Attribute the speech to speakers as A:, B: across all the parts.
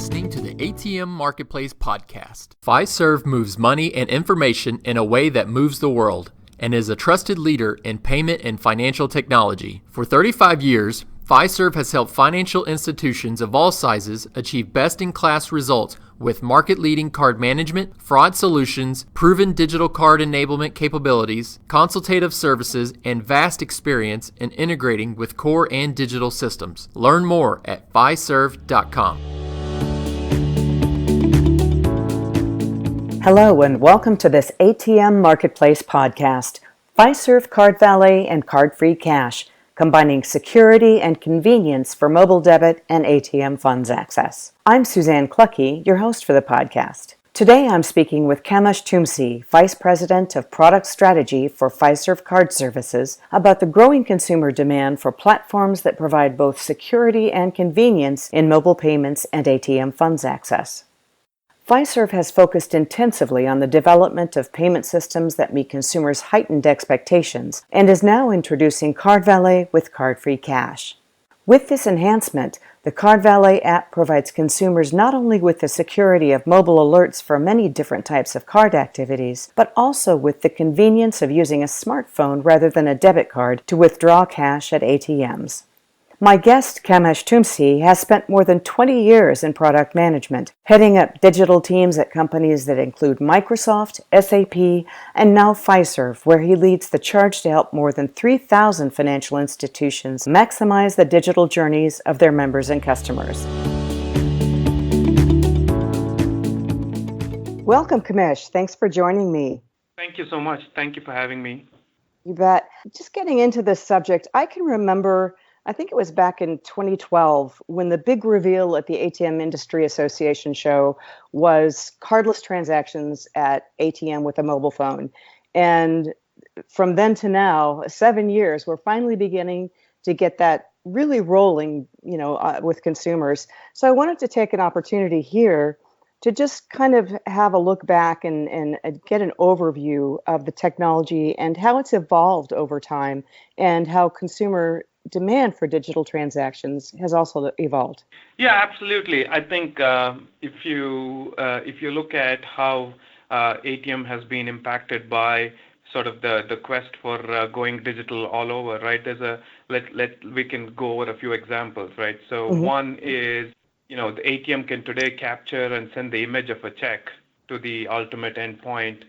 A: listening to the ATM Marketplace podcast. Fiserv moves money and information in a way that moves the world and is a trusted leader in payment and financial technology. For 35 years, Fiserv has helped financial institutions of all sizes achieve best-in-class results with market-leading card management, fraud solutions, proven digital card enablement capabilities, consultative services, and vast experience in integrating with core and digital systems. Learn more at fiserv.com.
B: Hello and welcome to this ATM Marketplace podcast, Fiserv Card Valet and Card Free Cash, combining security and convenience for mobile debit and ATM funds access. I'm Suzanne Clucky, your host for the podcast. Today I'm speaking with Kamesh Tumsi, Vice President of Product Strategy for Fiserv Card Services, about the growing consumer demand for platforms that provide both security and convenience in mobile payments and ATM funds access. Fiserv has focused intensively on the development of payment systems that meet consumers' heightened expectations and is now introducing Card Valet with Card Free Cash. With this enhancement, the Card Valet app provides consumers not only with the security of mobile alerts for many different types of card activities, but also with the convenience of using a smartphone rather than a debit card to withdraw cash at ATMs. My guest, Kamesh Tumsi, has spent more than 20 years in product management, heading up digital teams at companies that include Microsoft, SAP, and now Fiserv, where he leads the charge to help more than 3,000 financial institutions maximize the digital journeys of their members and customers. Welcome, Kamesh. Thanks for joining me.
C: Thank you so much. Thank you for having me.
B: You bet. Just getting into this subject, I can remember I think it was back in 2012 when the big reveal at the ATM Industry Association show was cardless transactions at ATM with a mobile phone. And from then to now, 7 years, we're finally beginning to get that really rolling, with consumers. So I wanted to take an opportunity here to just kind of have a look back and get an overview of the technology and how it's evolved over time and how consumer demand for digital transactions has also evolved.
C: Yeah, absolutely. I think if you look at how ATM has been impacted by sort of the quest for going digital all over, right? We can go over a few examples, right? So One is, the ATM can today capture and send the image of a check to the ultimate endpoint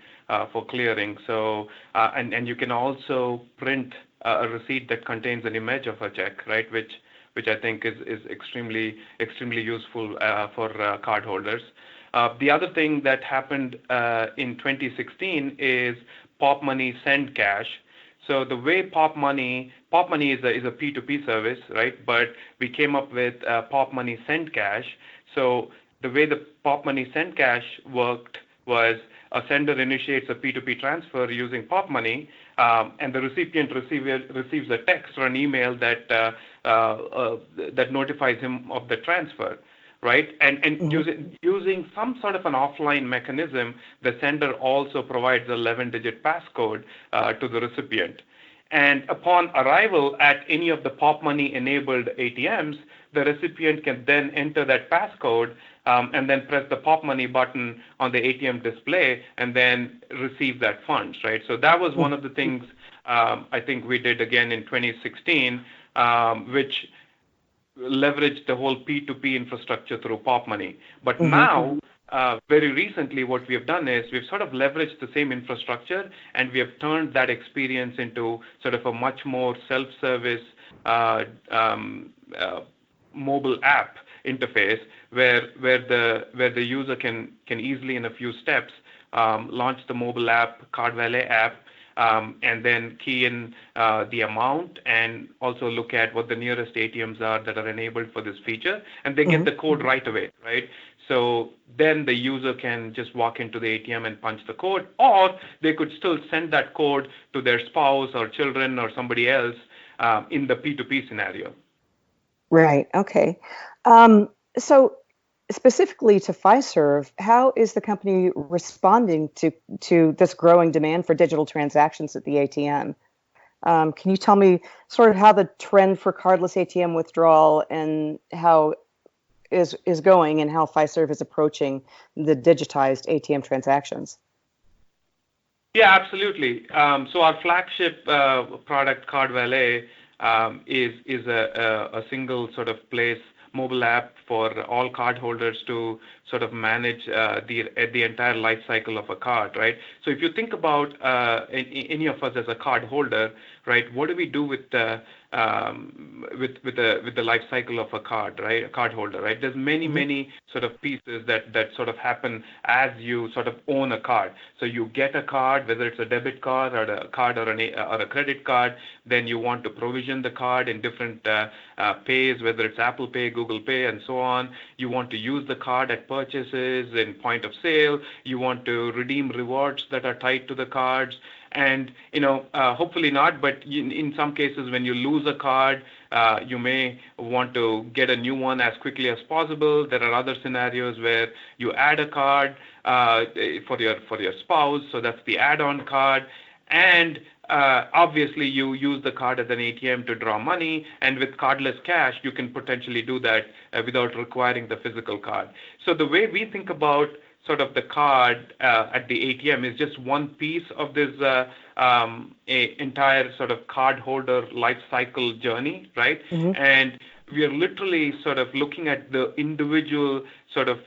C: for clearing. So and you can also print a receipt that contains an image of a check, right? Which I think is extremely useful for cardholders. The other thing that happened in 2016 is Pop Money Send Cash. So the way Pop Money is a P2P service, right? But we came up with Pop Money Send Cash. So the way the Pop Money Send Cash worked was a sender initiates a P2P transfer using Pop Money, and the recipient receives a text or an email that notifies him of the transfer, right? And using some sort of an offline mechanism, the sender also provides an 11-digit passcode to the recipient. And upon arrival at any of the Pop Money enabled ATMs, the recipient can then enter that passcode and then press the Pop Money button on the ATM display and then receive that funds, right? So that was one of the things I think we did again in 2016, which leveraged the whole P2P infrastructure through Pop Money. But now, very recently, what we have done is we've sort of leveraged the same infrastructure and we have turned that experience into sort of a much more self-service mobile app interface where the user can easily in a few steps launch the mobile app, Card Valet app, and then key in the amount and also look at what the nearest ATMs are that are enabled for this feature, and they get the code right away, right? So then the user can just walk into the ATM and punch the code, or they could still send that code to their spouse or children or somebody else in the P2P scenario.
B: Right. Okay. So specifically to Fiserv, how is the company responding to this growing demand for digital transactions at the ATM? Can you tell me sort of how the trend for cardless ATM withdrawal and how is going and how Fiserv is approaching the digitized ATM transactions.
C: Yeah, absolutely. So our flagship product, Card Valet, is a single sort of place mobile app for all cardholders to sort of manage the entire life cycle of a card, right? So if you think about any of us as a card holder, right, what do we do with the life cycle of a card, right? A card holder, right? There's many sort of pieces that sort of happen as you sort of own a card. So you get a card, whether it's a debit card or a card or a credit card, then you want to provision the card in different pays, whether it's Apple Pay, Google Pay, and so on. You want to use the card at purchases in point of sale. You want to redeem rewards that are tied to the cards. And, hopefully not, but in some cases, when you lose a card, you may want to get a new one as quickly as possible. There are other scenarios where you add a card for your spouse, so that's the add-on card. And obviously, you use the card as an ATM to draw money, and with cardless cash, you can potentially do that without requiring the physical card. So the way we think about sort of the card at the ATM is just one piece of this entire sort of card holder life cycle journey, right? And we are literally sort of looking at the individual sort of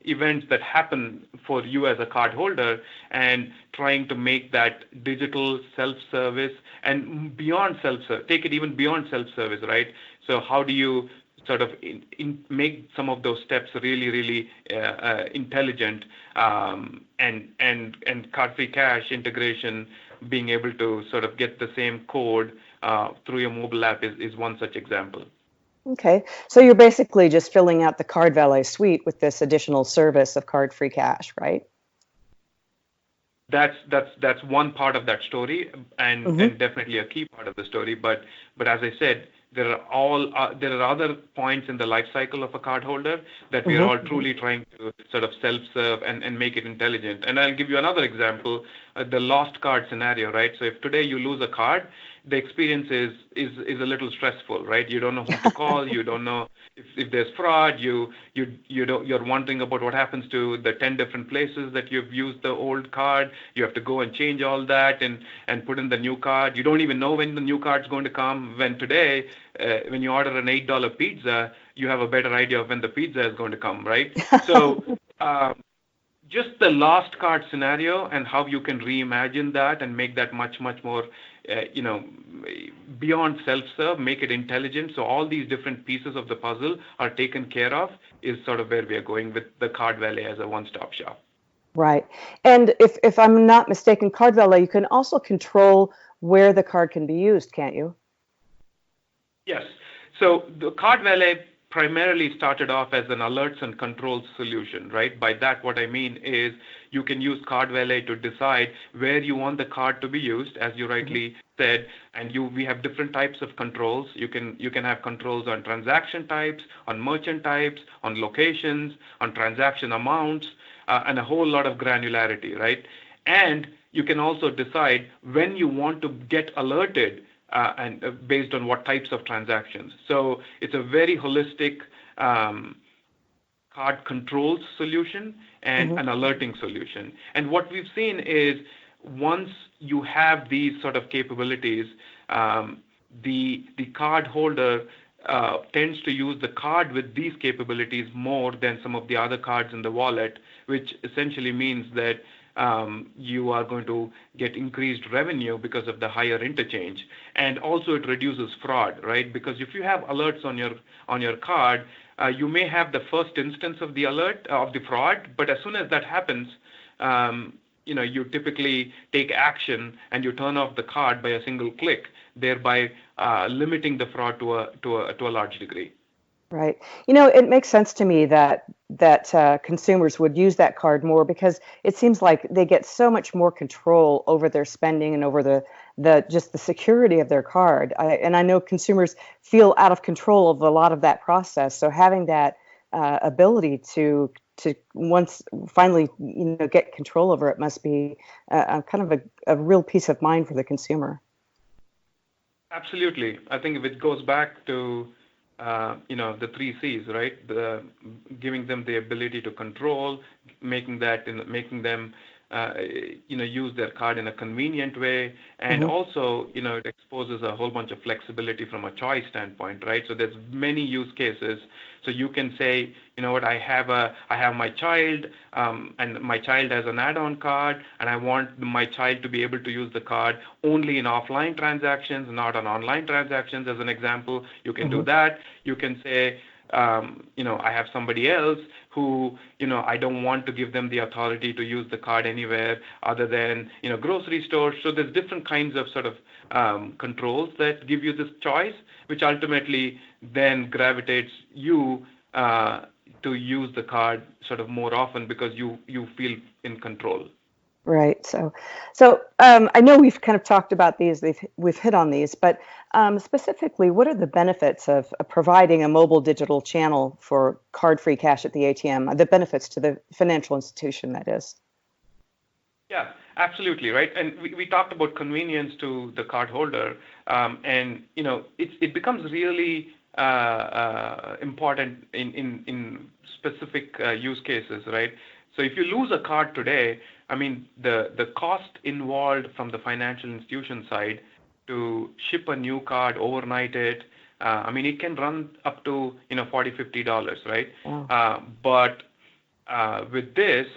C: events that happen for you as a card holder and trying to make that digital self-service and beyond self-service, take it even beyond self-service, right? So how do you sort of make some of those steps really intelligent, and card-free cash integration, being able to sort of get the same code through your mobile app is one such example.
B: Okay, so you're basically just filling out the Card Valet suite with this additional service of card-free cash, right?
C: That's one part of that story, and definitely a key part of the story. But as I said, there are other points in the life cycle of a cardholder that we are all truly trying to sort of self-serve and make it intelligent. And I'll give you another example, the lost card scenario, right? So if today you lose a card, the experience is a little stressful, right? You don't know who to call. You don't know if there's fraud. You're wondering about what happens to the 10 different places that you've used the old card. You have to go and change all that and put in the new card. You don't even know when the new card's going to come. When today, when you order an $8 pizza, you have a better idea of when the pizza is going to come, right? So just the lost card scenario and how you can reimagine that and make that much more beyond self-serve, make it intelligent. So all these different pieces of the puzzle are taken care of is sort of where we are going with the Card Valet as a one-stop shop.
B: Right. And if I'm not mistaken, Card Valet, you can also control where the card can be used, can't you?
C: Yes. So the Card Valet primarily started off as an alerts and controls solution, right? By that, what I mean is you can use Card Valet to decide where you want the card to be used, as you rightly said, and we have different types of controls. You can have controls on transaction types, on merchant types, on locations, on transaction amounts, and a whole lot of granularity, right? And you can also decide when you want to get alerted and based on what types of transactions. So it's a very holistic card controls solution and an alerting solution. And what we've seen is once you have these sort of capabilities, the card holder tends to use the card with these capabilities more than some of the other cards in the wallet, which essentially means that you are going to get increased revenue because of the higher interchange. And also it reduces fraud, right? Because if you have alerts on your card, you may have the first instance of the alert of the fraud, but as soon as that happens, you typically take action and you turn off the card by a single click, thereby limiting the fraud to a large degree.
B: Right. It makes sense to me that consumers would use that card more because it seems like they get so much more control over their spending and over the security of their card. I know consumers feel out of control of a lot of that process. So having that ability to once finally get control over it must be kind of a real peace of mind for the consumer.
C: Absolutely. I think if it goes back to the three C's, right? Giving them the ability to control, making them use their card in a convenient way, and
B: Hmm.
C: also, it exposes a whole bunch of flexibility from a choice standpoint, right? So there's many use cases. So you can say, you know what, I have my child, and my child has an add-on card, and I want my child to be able to use the card only in offline transactions, not on online transactions, as an example. You can do
B: Hmm.
C: that. You can say, I have somebody else who, I don't want to give them the authority to use the card anywhere other than, grocery stores. So there's different kinds of sort of controls that give you this choice, which ultimately then gravitates you to use the card sort of more often because you feel in control.
B: Right. I know we've kind of talked about these. We've hit on these, but specifically, what are the benefits of providing a mobile digital channel for card-free cash at the ATM? The benefits to the financial institution, that is.
C: Yeah, absolutely, right. And we talked about convenience to the cardholder, and it becomes really important in specific use cases, right? So if you lose a card today, I mean the cost involved from the financial institution side to ship a new card, overnight it, I mean it can run up to $40-$50, right?
B: Wow.
C: But with this,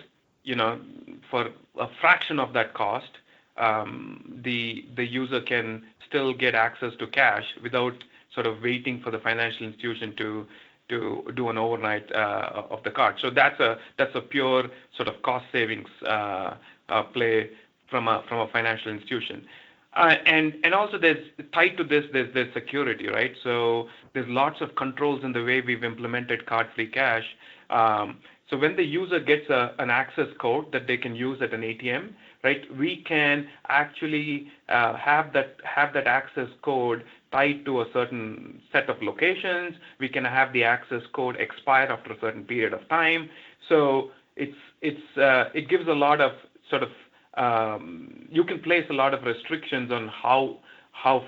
C: for a fraction of that cost, the user can still get access to cash without sort of waiting for the financial institution to do an overnight of the card. So that's a pure sort of cost savings play from a financial institution. And also there's tied to this, there's security, right? So there's lots of controls in the way we've implemented card-free cash. So when the user gets an access code that they can use at an ATM, right, we can actually have that access code tied to a certain set of locations. We can have the access code expire after a certain period of time. So it gives a lot of sort of you can place a lot of restrictions on how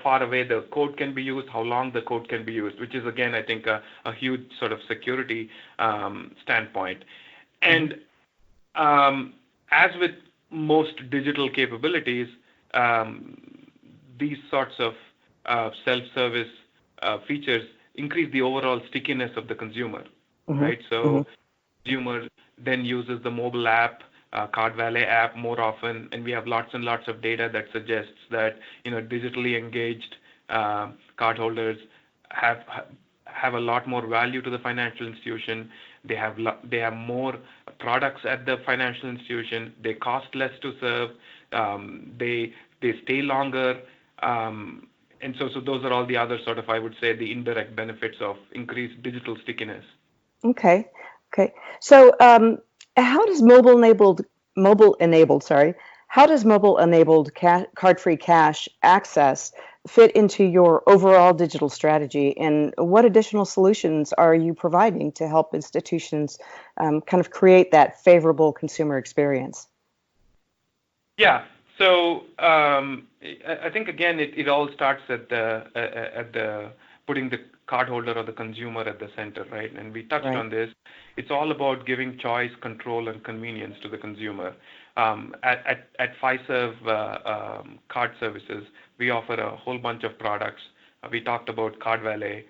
C: far away the code can be used, how long the code can be used, which is again, I think, a huge sort of security standpoint.
B: Hmm.
C: And as with most digital capabilities, these sorts of self-service features increase the overall stickiness of the consumer,
B: Hmm.
C: right?
B: Hmm.
C: So consumer then uses the mobile app, Card Valet app more often, and we have lots and lots of data that suggests that digitally engaged cardholders have a lot more value to the financial institution. They have more products at the financial institution. They cost less to serve. They stay longer. And so those are all the other sort of, I would say, the indirect benefits of increased digital stickiness.
B: Okay. Okay. So, how does mobile enabled card-free cash access fit into your overall digital strategy, and what additional solutions are you providing to help institutions kind of create that favorable consumer experience?
C: Yeah. So I think again, it all starts at the putting the cardholder or the consumer at the center, right? And we touched
B: Right.
C: on this. It's all about giving choice, control, and convenience to the consumer. At Fiserv Card Services, we offer a whole bunch of products. We talked about Card Valet.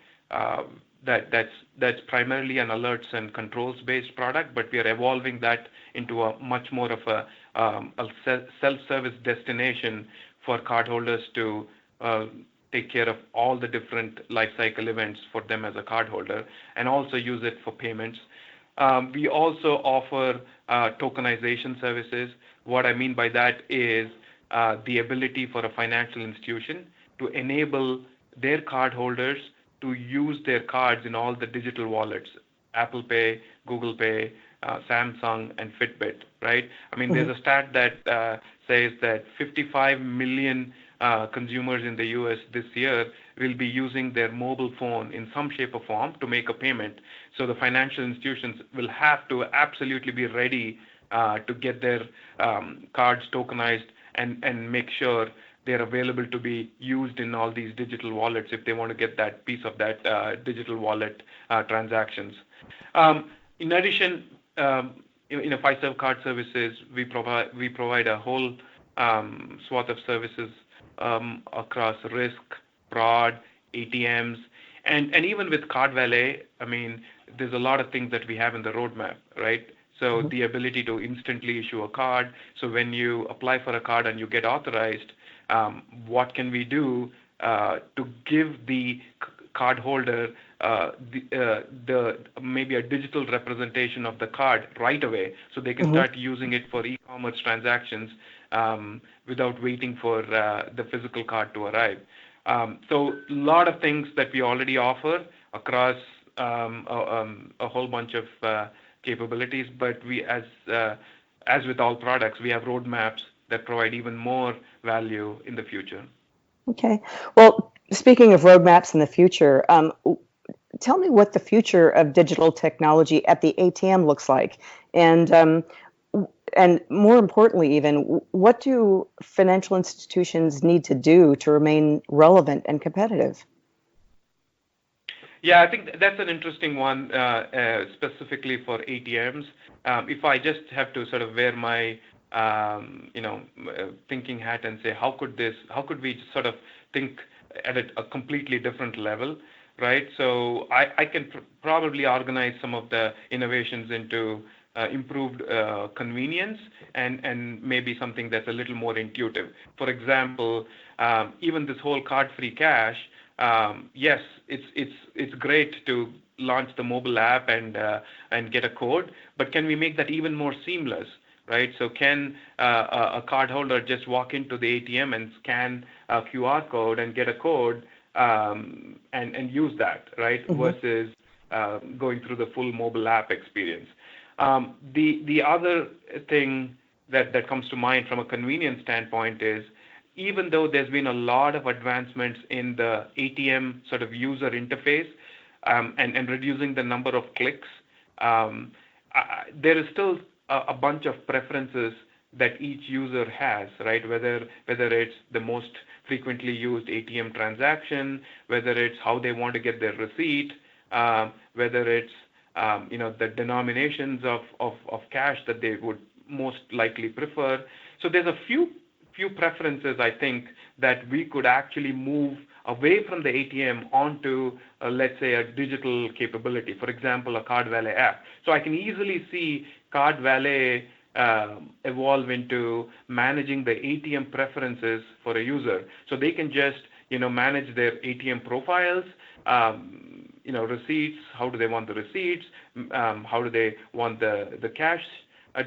C: That's primarily an alerts and controls based product, but we are evolving that into a much more of a self-service destination for cardholders to take care of all the different life cycle events for them as a cardholder, and also use it for payments. We also offer tokenization services. What I mean by that is the ability for a financial institution to enable their cardholders to use their cards in all the digital wallets, Apple Pay, Google Pay, Samsung, and Fitbit, right? I mean,
B: Hmm.
C: there's a stat that says that 55 million consumers in the U.S. this year will be using their mobile phone in some shape or form to make a payment. So the financial institutions will have to absolutely be ready to get their cards tokenized and make sure they're available to be used in all these digital wallets if they want to get that piece of that digital wallet transactions. In addition, in a Fiserv Card Services, we provide a whole swath of services across risk, fraud, ATMs, and even with Card Valet. I mean, there's a lot of things that we have in the roadmap, right? So the ability to instantly issue a card. So when you apply for a card and you get authorized, what can we do to give the cardholder the maybe a digital representation of the card right away, so they can start using it for e-commerce transactions without waiting for the physical card to arrive. So a lot of things that we already offer across a whole bunch of capabilities, but we, as with all products, we have roadmaps that provide even more value in the future.
B: Okay. Well, speaking of roadmaps in the future, tell me what the future of digital technology at the ATM looks like, and more importantly, even what do financial institutions need to do to remain relevant and competitive?
C: Yeah, I think that's an interesting one, specifically for ATMs. If I just have to sort of wear my, thinking hat and say, how could we sort of think at a completely different level, right? So I can probably organize some of the innovations into improved convenience and maybe something that's a little more intuitive. For example, even this whole card-free cash. Yes, it's great to launch the mobile app and get a code, but can we make that even more seamless, right? So can a cardholder just walk into the ATM and scan a QR code and get a code and use that, right? Versus going through the full mobile app experience. The other thing that comes to mind from a convenience standpoint is, even though there's been a lot of advancements in the ATM sort of user interface and reducing the number of clicks, there is still a bunch of preferences that each user has, right? Whether it's the most frequently used ATM transaction, whether it's how they want to get their receipt, whether it's the denominations of cash that they would most likely prefer. So there's a few preferences, I think, that we could actually move away from the ATM onto, let's say, a digital capability. For example, a Card Valet app. So I can easily see Card Valet evolve into managing the ATM preferences for a user. So they can just, manage their ATM profiles, receipts, how do they want the receipts, how do they want the cash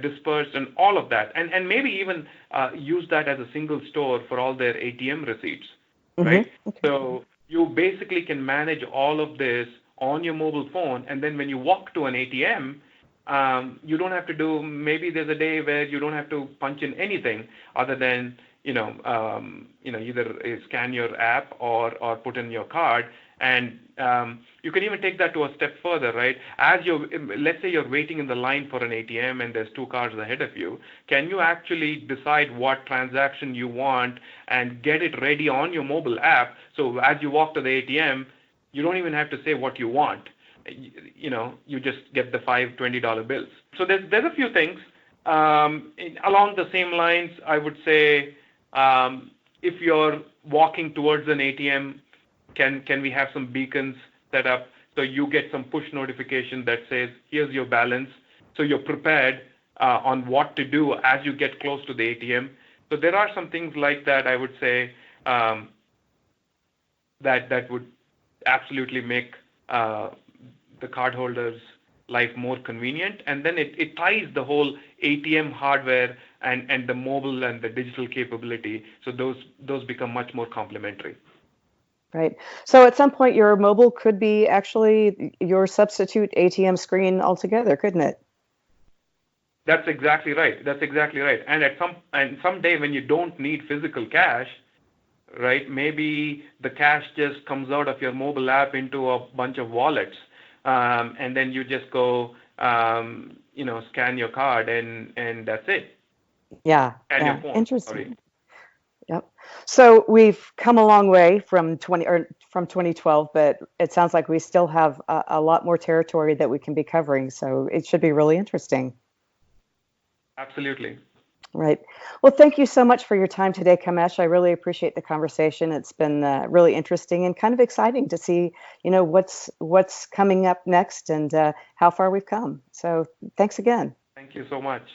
C: dispersed, and all of that, and maybe even use that as a single store for all their ATM receipts, right? Okay. So you basically can manage all of this on your mobile phone, and then when you walk to an ATM, you don't have to do. Maybe there's a day where you don't have to punch in anything other than either scan your app or put in your card. And you can even take that to a step further, right? Let's say you're waiting in the line for an ATM and there's two cars ahead of you. Can you actually decide what transaction you want and get it ready on your mobile app? So as you walk to the ATM, you don't even have to say what you want. You just get the $20 bills. So there's a few things. Along the same lines, I would say, if you're walking towards an ATM, can we have some beacons set up so you get some push notification that says, here's your balance, so you're prepared on what to do as you get close to the ATM. So there are some things like that, I would say, that would absolutely make the cardholder's life more convenient. And then it ties the whole ATM hardware and the mobile and the digital capability. So those become much more complementary.
B: Right. So at some point, your mobile could be actually your substitute ATM screen altogether, couldn't it?
C: That's exactly right. And someday when you don't need physical cash, right? Maybe the cash just comes out of your mobile app into a bunch of wallets, and then you just go, scan your card, and that's it.
B: Yeah.
C: And
B: yeah.
C: your phone.
B: Interesting.
C: Sorry.
B: Yep. So we've come a long way from 2012, but it sounds like we still have a lot more territory that we can be covering. So it should be really interesting.
C: Absolutely.
B: Right. Well, thank you so much for your time today, Kamesh. I really appreciate the conversation. It's been really interesting and kind of exciting to see, what's coming up next and how far we've come. So thanks again.
C: Thank you so much.